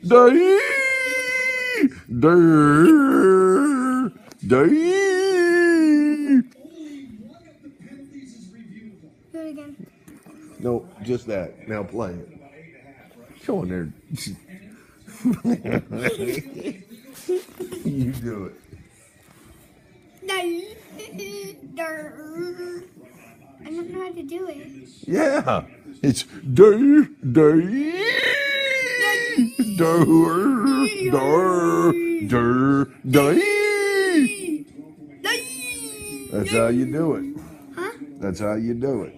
Day, day, day. Do it again. No, just that. Now play it. Go in there. You do it. I don't know how to do it. Yeah. It's day, day, day, day, day. That's how you do it. Huh? That's how you do it.